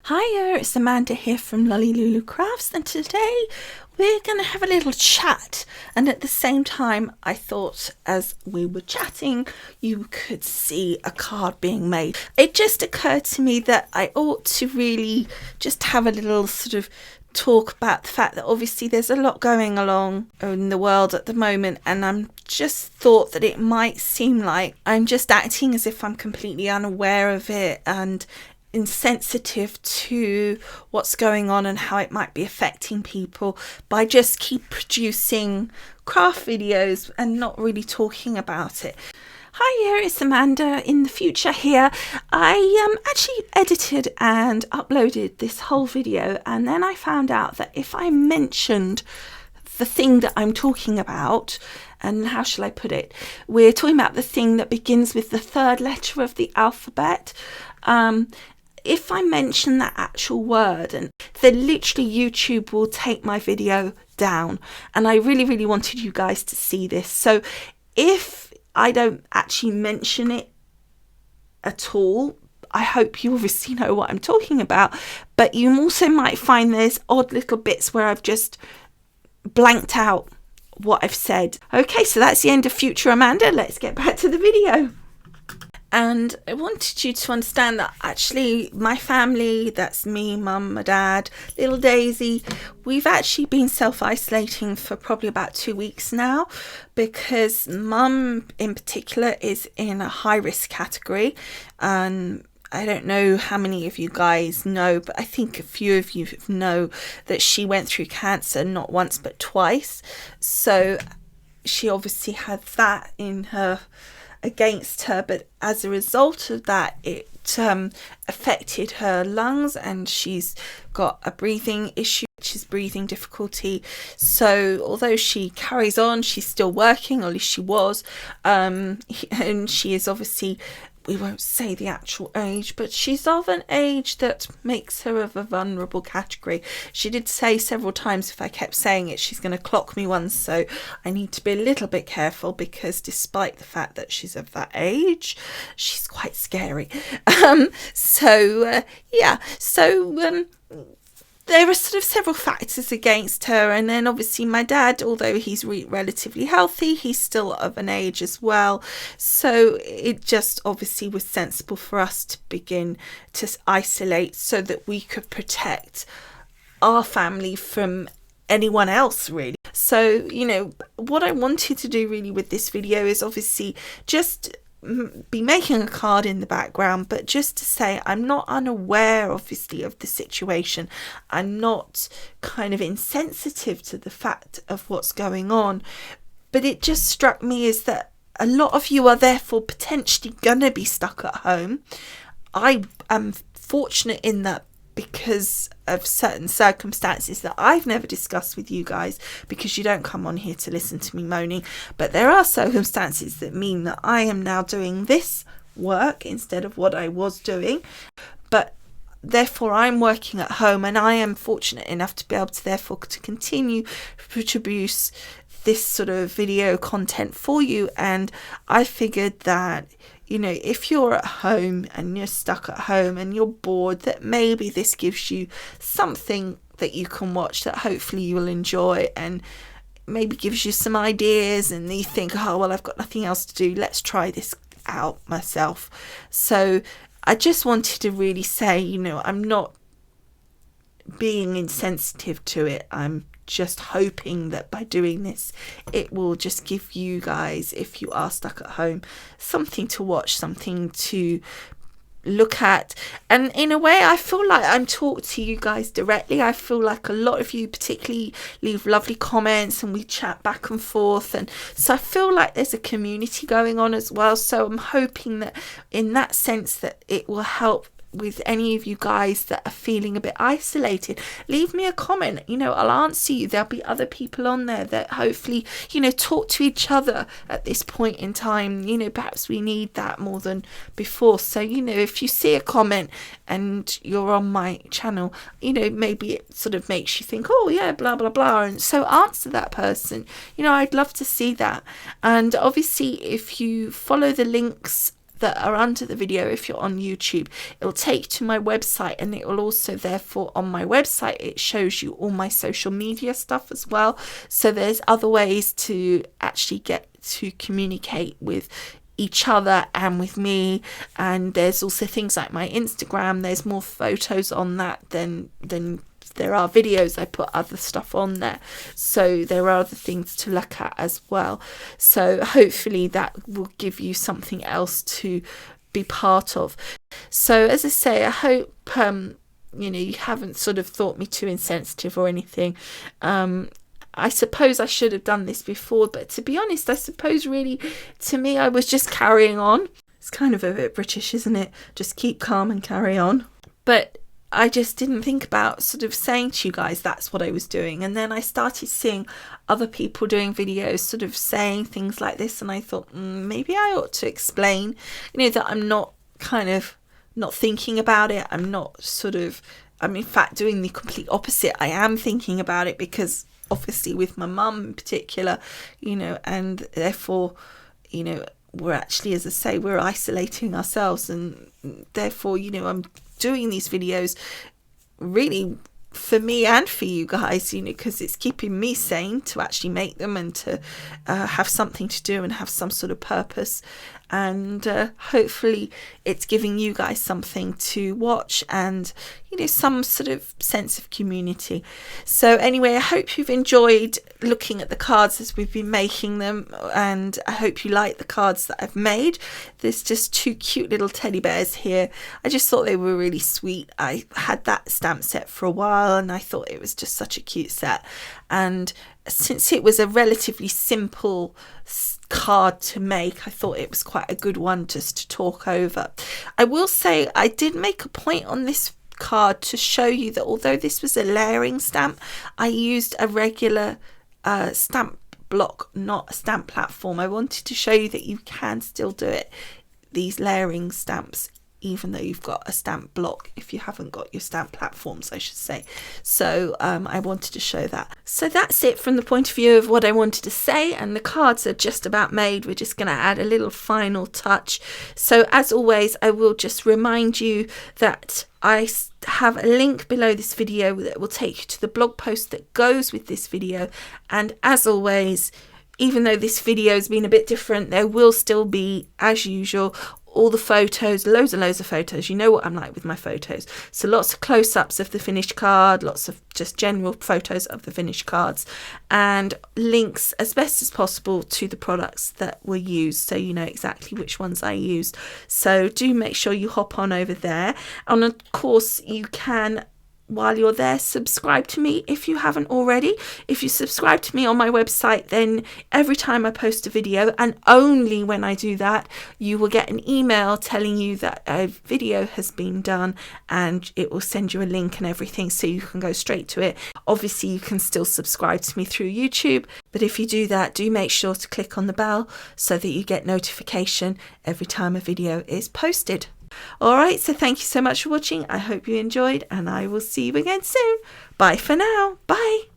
Hiya, it's Amanda here from Lolli Lulu Crafts, and today we're going to have a little chat. And at the same time, I thought as we were chatting, you could see a card being made. It just occurred to me that I ought to really just have a little sort of talk about the fact that obviously there's a lot going along in the world at the moment, and I'm just thought that it might seem like I'm just acting as if I'm completely unaware of it and insensitive to what's going on and how it might be affecting people by just keep producing craft videos and not really talking about it. Hi, it's Amanda in the future here. I actually edited and uploaded this whole video, and then I found out that if I mentioned the thing that I'm talking about, and how shall I put it, we're talking about the thing that begins with the third letter of the alphabet. If I mention that actual word, and then literally YouTube will take my video down, and I really wanted you guys to see this. So if I don't actually mention it at all, I hope you obviously know what I'm talking about, but you also might find there's odd little bits where I've just blanked out what I've said. Okay, so that's the end of Future Amanda. Let's get back to the video. And I wanted you to understand that actually my family, that's me, mum, my dad, little Daisy, we've actually been self-isolating for probably about 2 weeks now, because mum in particular is in a high-risk category. And I don't know how many of you guys know, but I think a few of you know that she went through cancer not once but twice. So she obviously had that in her against her, but as a result of that it affected her lungs, and she's got a breathing issue, which is breathing difficulty. So although she carries on, she's still working, or at least she was, and she is obviously, we won't say the actual age, but she's of an age that makes her of a vulnerable category. She did say several times if I kept saying it, she's going to clock me once, so I need to be a little bit careful, because despite the fact that she's of that age, she's quite scary. There are sort of several factors against her, and then obviously my dad, although he's relatively healthy, he's still of an age as well. So it just obviously was sensible for us to begin to isolate so that we could protect our family from anyone else, really. So, you know, what I wanted to do really with this video is obviously just be making a card in the background, but just to say I'm not unaware obviously of the situation. I'm not kind of insensitive to the fact of what's going on, but it just struck me is that a lot of you are therefore potentially gonna be stuck at home. I am fortunate in that, because of certain circumstances that I've never discussed with you guys, because you don't come on here to listen to me moaning, but there are circumstances that mean that I am now doing this work instead of what I was doing, but therefore I'm working at home, and I am fortunate enough to be able to therefore to continue to produce this sort of video content for you. And I figured that, you know, if you're at home and you're stuck at home and you're bored, that maybe this gives you something that you can watch that hopefully you will enjoy, and maybe gives you some ideas, and you think, oh well, I've got nothing else to do, let's try this out myself. So I just wanted to really say, you know, I'm not being insensitive to it. I'm just hoping that by doing this it will just give you guys, if you are stuck at home, something to watch, something to look at. And in a way I feel like I'm talking to you guys directly. I feel like a lot of you particularly leave lovely comments and we chat back and forth, and so I feel like there's a community going on as well. So I'm hoping that in that sense that it will help with any of you guys that are feeling a bit isolated. Leave me a comment, you know, I'll answer you. There'll be other people on there that hopefully, you know, talk to each other at this point in time. You know, perhaps we need that more than before. So, you know, if you see a comment and you're on my channel, you know, maybe it sort of makes you think, oh yeah, blah blah blah, and so answer that person. You know, I'd love to see that. And obviously if you follow the links that are under the video, if you're on YouTube, it will take you to my website, and it will also, therefore, on my website, it shows you all my social media stuff as well. So there's other ways to actually get to communicate with each other and with me. And there's also things like my Instagram. There's more photos on that than there are videos. I put other stuff on there, so there are other things to look at as well. So hopefully that will give you something else to be part of. So as I say, I hope you haven't sort of thought me too insensitive or anything. I suppose I should have done this before, but to be honest, I suppose really, to me, I was just carrying on. It's kind of a bit British, isn't it? Just keep calm and carry on. But I just didn't think about sort of saying to you guys that's what I was doing. And then I started seeing other people doing videos sort of saying things like this, and I thought maybe I ought to explain, that I'm not thinking about it. I'm in fact doing the complete opposite. I am thinking about it, because obviously with my mum in particular, and therefore, we're actually, as I say, we're isolating ourselves, and therefore, I'm doing these videos really for me and for you guys, because it's keeping me sane to actually make them, and to have something to do and have some sort of purpose. And hopefully it's giving you guys something to watch, and some sort of sense of community. So anyway, I hope you've enjoyed looking at the cards as we've been making them, and I hope you like the cards that I've made. There's just 2 cute little teddy bears here. I just thought they were really sweet. I had that stamp set for a while, and I thought it was just such a cute set. And since it was a relatively simple card to make, I thought it was quite a good one just to talk over. I will say I did make a point on this card to show you that although this was a layering stamp, I used a regular stamp block, not a stamp platform. I wanted to show you that you can still do it, these layering stamps, even though you've got a stamp block, if you haven't got your stamp platforms, I should say. So I wanted to show that. So that's it from the point of view of what I wanted to say, and the cards are just about made. We're just going to add a little final touch. So as always, I will just remind you that I have a link below this video that will take you to the blog post that goes with this video. And as always, even though this video has been a bit different, there will still be, as usual, all the photos, loads and loads of photos. You know what I'm like with my photos. So lots of close-ups of the finished card, lots of just general photos of the finished cards, and links as best as possible to the products that were used, so you know exactly which ones I used. So do make sure you hop on over there. And of course, you can, while you're there, subscribe to me if you haven't already. If you subscribe to me on my website, then every time I post a video, and only when I do that, you will get an email telling you that a video has been done, and it will send you a link and everything, so you can go straight to it. Obviously, you can still subscribe to me through YouTube, but if you do that, do make sure to click on the bell so that you get notification every time a video is posted. Alright, so thank you so much for watching. I hope you enjoyed, and I will see you again soon. Bye for now. Bye.